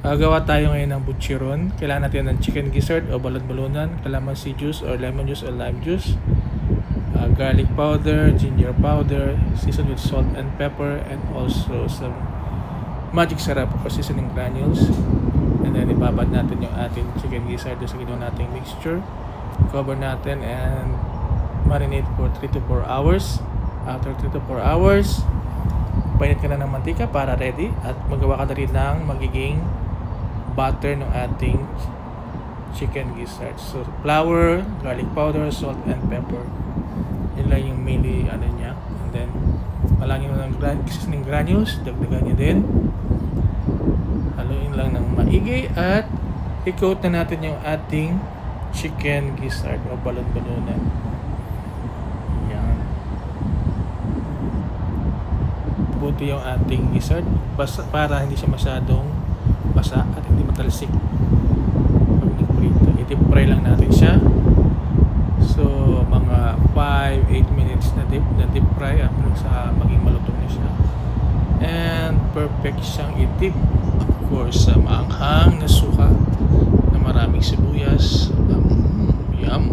Gawa tayo ngayon ng butcheron. Kailangan natin ng chicken gizzard o balon-balonan, calamansi juice or lemon juice or lime juice, garlic powder, ginger powder, seasoned with salt and pepper, and also some magic syrup or seasoning granules. And then ibabad natin yung ating chicken gizzard sa ginawa nating mixture. Cover natin and marinate for 3 to 4 hours. After 3 to 4 hours, painit ka na ng mantika para ready at magawa ka na rin ng magiging butter ng ating chicken gizzard. So flour, garlic powder, salt and pepper. Yun lang yung mainly ano niya. And then malangin mo ng seasoning granules, dagdagan niya din. Haluin lang ng maigi at i-coat na natin yung ating chicken gizzard o balon-balonan. Yan. Buti yung ating gizzard para hindi siya masyadong basa at hindi matalsik pag nag-prito. I-deep fry lang natin siya. So mga 5-8 minutes na deep fry hanggang sa maging malutong na siya. And perfect siyang i-dip, of course, sa maanghang na suka na maraming sibuyas,